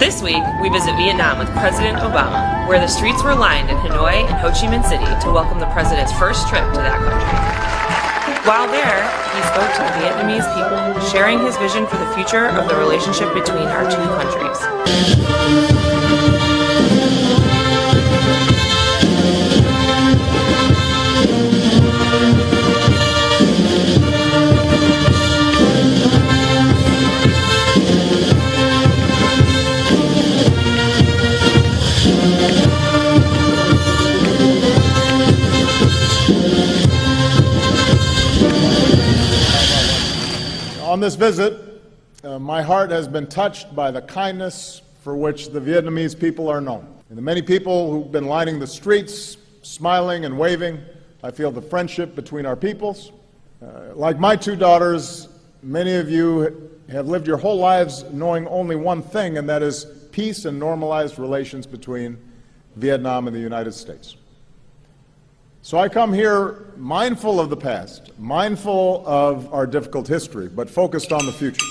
This week, we visit Vietnam with President Obama, where the streets were lined in Hanoi and Ho Chi Minh City to welcome the president's first trip to that country. While there, he spoke to the Vietnamese people, sharing his vision for the future of the relationship between our two countries. On this visit, my heart has been touched by the kindness for which the Vietnamese people are known. And the many people who've been lining the streets, smiling and waving, I feel the friendship between our peoples. Like my two daughters, many of you have lived your whole lives knowing only one thing, and that is peace and normalized relations between Vietnam and the United States. So I come here mindful of the past, mindful of our difficult history, but focused on the future.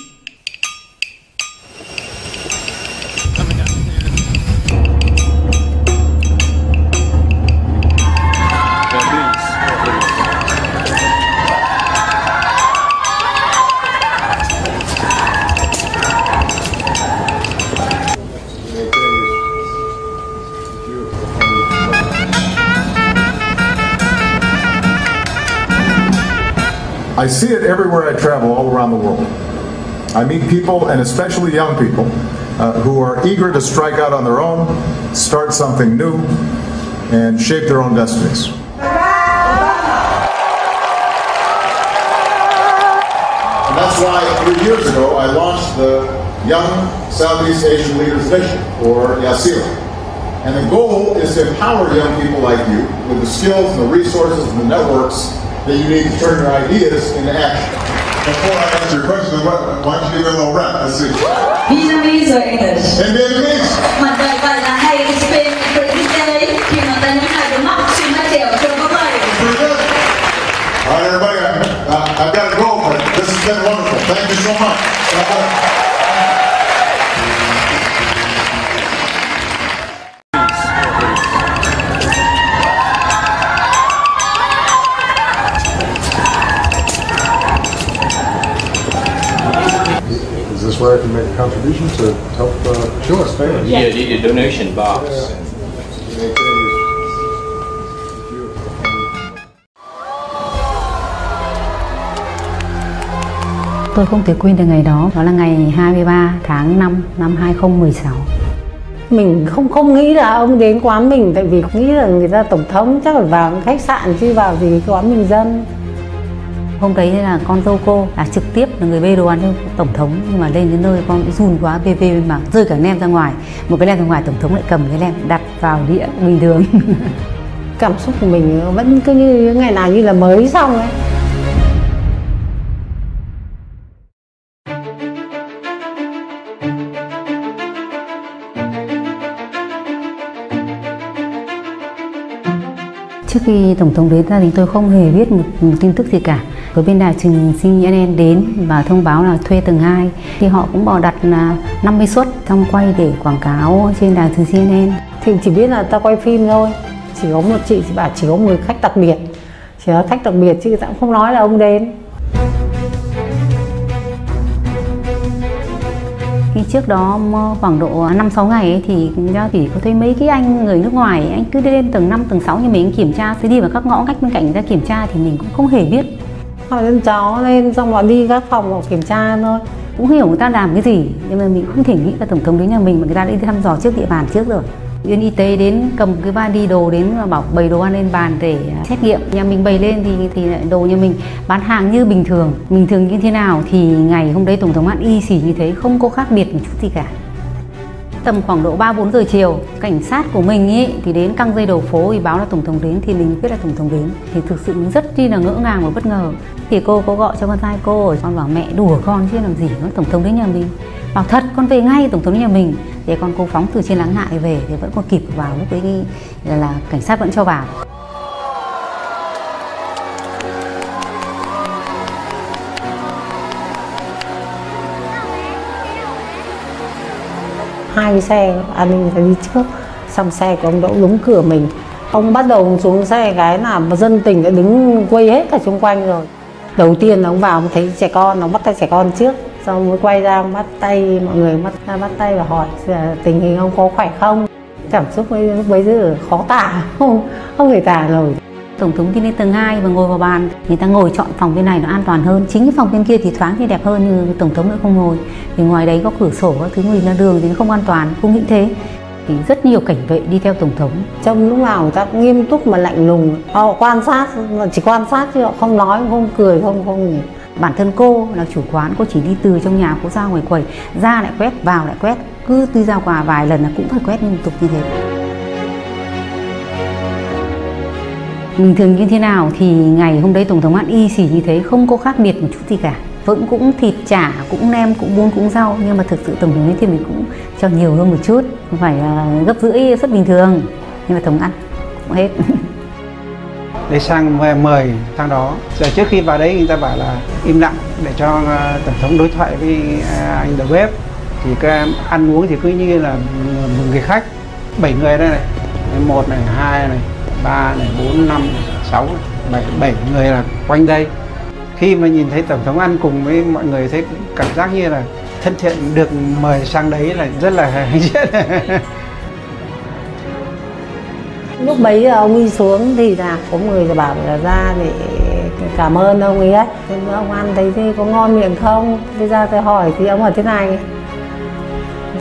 I see it everywhere I travel all around the world. I meet people, and especially young people, who are eager to strike out on their own, start something new, and shape their own destinies. And that's why 3 years ago I launched the Young Southeast Asian Leaders Mission, or YASILA. And the goal is to empower young people like you with the skills and the resources and the networks that you need to turn your ideas into action. Before I answer your question, why don't you give it a little rap? Let's see. Vietnamese or English? In Vietnamese. Mà vậy là hay cái spin cái đấy khi mà ta nhấn hai cái móc xin nó trèo cho nó bay. Pretty good. All right, everybody, I've got to go, but this has been wonderful. Thank you so much. Is this where I can make a contribution to help expand? Yeah, you need a donation box. Tôi không thể quên được ngày đó là ngày 23 tháng 5 năm 2016. Mình không nghĩ là ông đến quán mình, tại vì nghĩ là người ta tổng thống chắc phải vào khách sạn chứ vào gì quán bình dân. Hôm đấy là con dâu cô là trực tiếp là người bê đồ ăn cho tổng thống, nhưng mà lên đến nơi con bị run quá, bê mà rơi cả lem ra ngoài. Một cái lem ra ngoài, tổng thống lại cầm cái lem đặt vào đĩa bình thường. Cảm xúc của mình vẫn cứ như ngày nào như là mới xong ấy. Trước khi tổng thống đến, gia đình tôi không hề biết một tin tức gì cả. Với bên đài truyền CNN đến và thông báo là thuê tầng 2, thì họ cũng bỏ đặt là 50 suất trong quay để quảng cáo trên đài truyền CNN. Thì chỉ biết là ta quay phim thôi, chỉ có một chị bảo chỉ có người khách đặc biệt, chỉ là khách đặc biệt chứ người ta cũng không nói là ông đến. Khi trước đó khoảng độ 5-6 ngày ấy, thì chỉ có thấy mấy cái anh người nước ngoài, anh cứ đi lên tầng 5, tầng 6 như mình kiểm tra, sẽ đi vào các ngõ ngách bên cạnh người ta kiểm tra, thì mình cũng không hề biết. Hỏi lên cháu lên xong rồi đi các phòng kiểm tra thôi. Cũng hiểu người ta làm cái gì, nhưng mà mình không thể nghĩ là tổng thống đến nhà mình mà người ta đã đi thăm dò trước địa bàn trước rồi. Viên y tế đến cầm cái vali đồ đến và bảo bày đồ ăn lên bàn để xét nghiệm. Nhà mình bày lên thì đồ nhà mình bán hàng như bình thường như thế nào thì ngày hôm đấy tổng thống ăn y xì như thế, không có khác biệt một chút gì cả. Tầm khoảng độ 3-4 giờ chiều, cảnh sát của mình ý, thì đến căng dây đầu phố thì báo là tổng thống đến, thì mình biết là tổng thống đến, thì thực sự mình rất là ngỡ ngàng và bất ngờ. Thì cô có gọi cho con trai cô, con bảo mẹ đùa con chứ làm gì, có tổng thống đến nhà mình. Bảo thật, con về ngay, tổng thống đến nhà mình. Thì con cô phóng từ trên Láng Hạ về thì vẫn còn kịp vào, lúc đấy là cảnh sát vẫn cho vào. 2 cái xe an ninh phải đi trước, xong xe của ông đỗ đúng cửa mình. Ông bắt đầu xuống xe cái là dân tình đã đứng quây hết cả xung quanh rồi. Đầu tiên ông vào ông thấy trẻ con, ông bắt tay trẻ con trước, xong mới quay ra ông bắt tay mọi người, bắt tay và hỏi tình hình ông có khỏe không. Cảm xúc lúc bấy giờ khó tả, không thể tả rồi. Tổng thống đi lên tầng 2 và ngồi vào bàn, người ta ngồi chọn phòng bên này nó an toàn hơn. Chính cái phòng bên kia thì thoáng thì đẹp hơn, nhưng tổng thống lại không ngồi. Thì ngoài đấy có cửa sổ, các thứ nhìn ra đường thì nó không an toàn, không nghĩ thế. Thì rất nhiều cảnh vệ đi theo tổng thống. Trong lúc nào người ta nghiêm túc mà lạnh lùng, họ quan sát, chỉ quan sát chứ họ không nói, không cười, không. Bản thân cô là chủ quán, cô chỉ đi từ trong nhà cô ra ngoài quầy, ra lại quét, vào lại quét, cứ đi ra qua vài lần là cũng phải quét liên tục như thế. Bình thường như thế nào thì ngày hôm đấy tổng thống ăn y xì như thế, không có khác biệt một chút gì cả. Vẫn cũng thịt chả, cũng nem, cũng bún, cũng rau, nhưng mà thực sự tổng thống ấy thì mình cũng cho nhiều hơn một chút, không phải gấp rưỡi rất bình thường, nhưng mà tổng ăn cũng hết. Để sang mời sang đó. Giờ trước khi vào đấy người ta bảo là im lặng để cho tổng thống đối thoại với anh đầu bếp. Thì các em ăn uống thì cứ như là một người khách. 7 người đây này, 1 này, 2 này, 3 này, 4, 5, 6, 7 người là quanh đây. Khi mà nhìn thấy tổng thống ăn cùng với mọi người thấy cũng cảm giác như là thân thiện, được mời sang đấy là rất là hạnh phúc. Lúc bấy giờ ông đi xuống thì là có người bảo là ra để cảm ơn ông ấy ấy. Ông ăn thấy thì có ngon miệng không? Thế ra tôi hỏi thì ông ở thế này.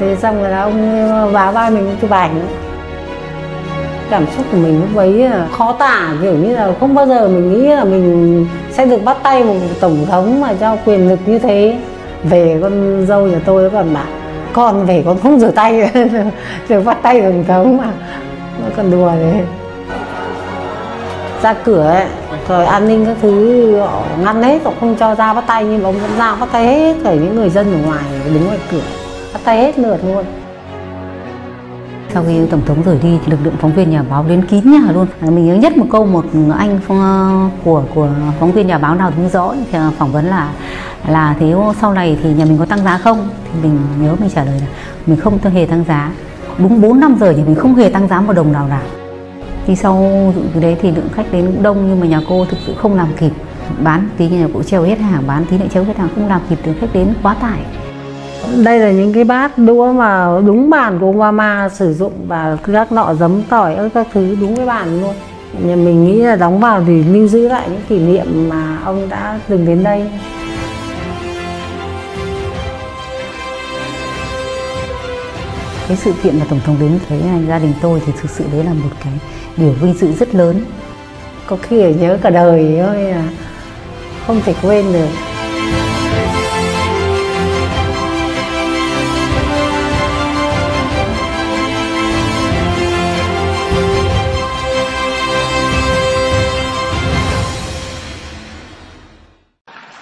Thế xong rồi là ông vá vai mình chụp ảnh. Cảm xúc của mình lúc bấy khó tả, kiểu như là không bao giờ mình nghĩ là mình sẽ được bắt tay một tổng thống mà cho quyền lực như thế. Về con dâu nhà tôi còn bảo con về con không rửa tay được bắt tay tổng thống mà nó còn đùa đấy. Ra cửa ấy, rồi an ninh các thứ họ ngăn hết, họ không cho ra bắt tay, nhưng mà ông vẫn ra bắt tay hết cả những người dân ở ngoài đứng ngoài cửa, bắt tay hết lượt luôn. Sau khi tổng thống rời đi thì lực lượng phóng viên nhà báo đến kín nhà luôn. Mình nhớ nhất một câu một anh của phóng viên nhà báo nào đúng rõ thì phỏng vấn là thế sau này thì nhà mình có tăng giá không? Thì mình nhớ mình trả lời là mình không hề tăng giá. Đúng 4 năm rồi thì mình không hề tăng giá một đồng nào nào. Thì sau cái đấy thì lượng khách đến cũng đông, nhưng mà nhà cô thực sự không làm kịp. Bán tí nhà cô treo hết hàng, bán tí lại treo hết hàng, không làm kịp được, khách đến quá tải. Đây là những cái bát đũa mà đúng bản của Obama sử dụng, và các nọ giấm tỏi các thứ đúng cái bản luôn. Nhà mình nghĩ là đóng vào thì lưu giữ lại những kỷ niệm mà ông đã từng đến đây. Cái sự kiện mà tổng thống đến thấy gia đình tôi thì thực sự đấy là một cái điều vinh dự rất lớn. Có khi nhớ cả đời thôi, là không thể quên được.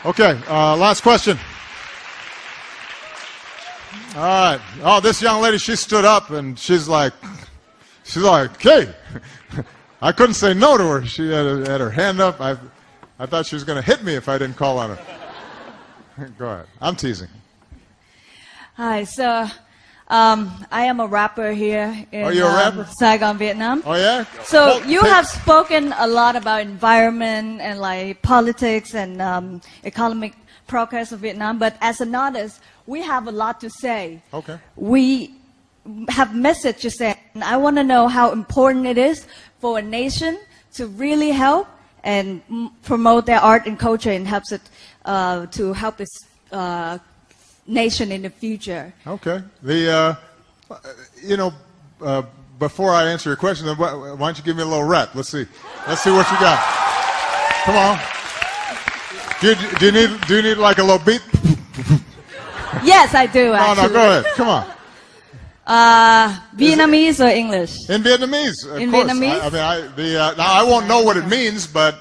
Okay, last question. All right. Oh, this young lady, she stood up and she's like, hey, I couldn't say no to her. She had her hand up. I thought she was going to hit me if I didn't call on her. Go ahead. I'm teasing. Hi, so I am a rapper here in you a rapper? Saigon, Vietnam. Oh, yeah? So you have spoken a lot about environment and like politics and economic progress of Vietnam, but as an artist, we have a lot to say. Okay. We have message to say, and I want to know how important it is for a nation to really help and promote their art and culture, and helps it to help its nation in the future. Okay. Before I answer your question, why don't you give me a little rep? Let's see what you got. Come on. Do you need like a little beat? Yes, I do. Actually. No, go ahead. Come on. Vietnamese or English? In Vietnamese, of in course. Vietnamese? Now I won't know what it means, but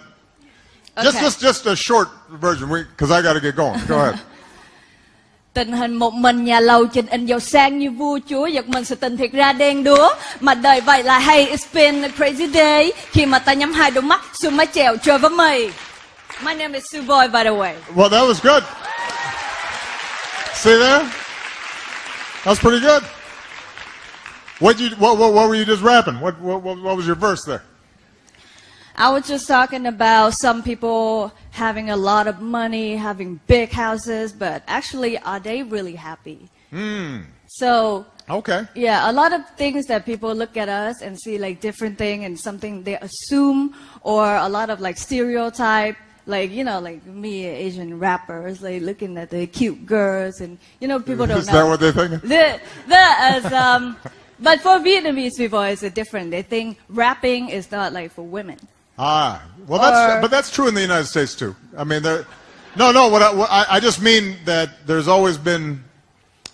just a short version, because I got to get going. Go ahead. Tình hình một mình nhà lầu trình in giàu sang như vua chúa, giật mình sự tình thiệt ra đen đúa. Mà đời vậy là hey, it's been a crazy day. Khi mà ta nhắm hai đôi mắt xuống mái chèo chơi với mây. My name is Sue Boy, by the way. Well, that was good. See there? That's pretty good. What were you just rapping? What was your verse there? I was just talking about some people having a lot of money, having big houses, but actually, are they really happy? So, okay. Yeah, a lot of things that people look at us and see like different thing and something they assume, or a lot of like stereotype, like, you know, like me, Asian rappers, like looking at the cute girls, and, you know, people don't know. Is that what they're thinking? But for Vietnamese people, it's different. They think rapping is not like for women. Ah, well, that's true in the United States too. I mean, I just mean that there's always been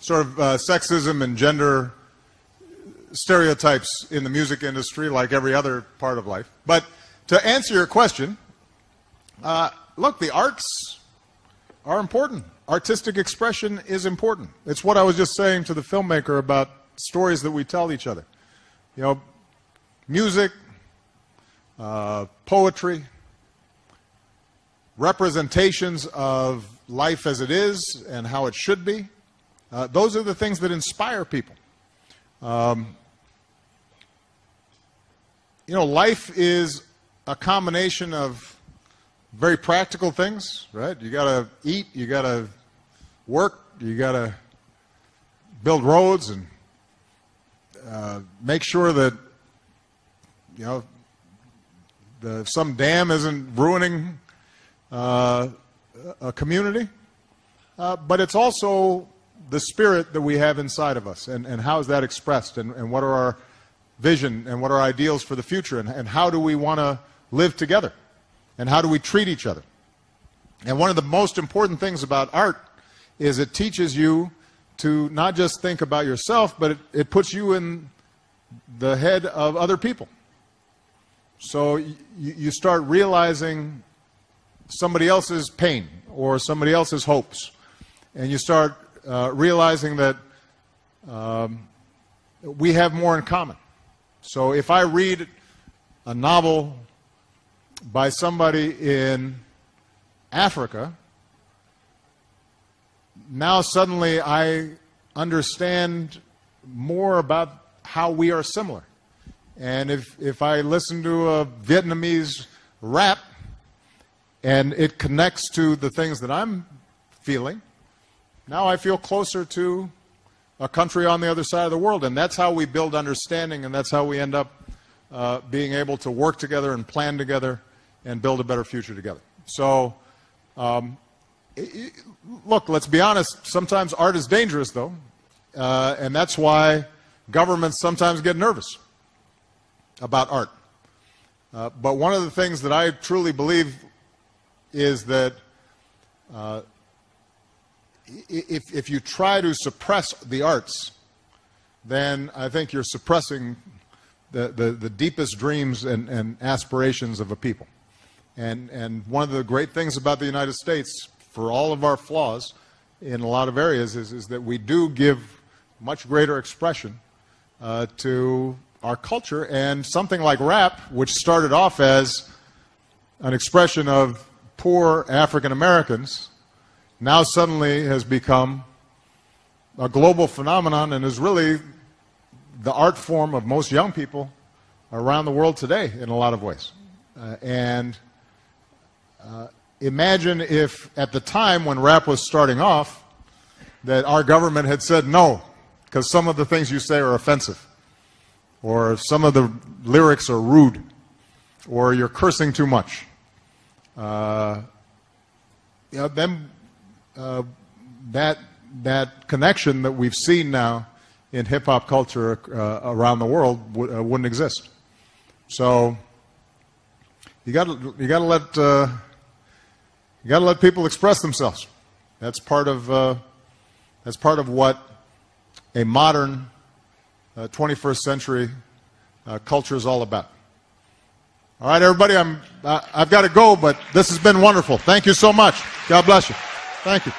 sort of sexism and gender stereotypes in the music industry, like every other part of life. But to answer your question, look, the arts are important. Artistic expression is important. It's what I was just saying to the filmmaker about stories that we tell each other. You know, music, poetry, representations of life as it is and how it should be. Those are the things that inspire people. You know, life is a combination of very practical things, right? You gotta eat, you gotta work, you gotta build roads and make sure that, you know, some dam isn't ruining a community. But it's also the spirit that we have inside of us, and how is that expressed, and what are our vision and what are our ideals for the future, and how do we want to live together, and how do we treat each other. And one of the most important things about art is it teaches you to not just think about yourself, but it puts you in the head of other people. So you start realizing somebody else's pain or somebody else's hopes, and you start realizing that we have more in common. So if I read a novel by somebody in Africa, now suddenly I understand more about how we are similar. And if I listen to a Vietnamese rap and it connects to the things that I'm feeling, now I feel closer to a country on the other side of the world. And that's how we build understanding, and that's how we end up being able to work together and plan together and build a better future together. So, look, let's be honest, sometimes art is dangerous, though, and that's why governments sometimes get nervous about art. But one of the things that I truly believe is that if you try to suppress the arts, then I think you're suppressing the deepest dreams and aspirations of a people. And one of the great things about the United States, for all of our flaws in a lot of areas, is that we do give much greater expression to our culture. And something like rap, which started off as an expression of poor African Americans, now suddenly has become a global phenomenon and is really the art form of most young people around the world today in a lot of ways. Imagine if at the time when rap was starting off that our government had said no, because some of the things you say are offensive, or some of the lyrics are rude, or you're cursing too much. Then that connection that we've seen now in hip-hop culture around the world wouldn't exist. So you got to let people express themselves. That's part of what a modern 21st century culture is all about. All right, everybody, I've got to go, but this has been wonderful. Thank you so much. God bless you. Thank you.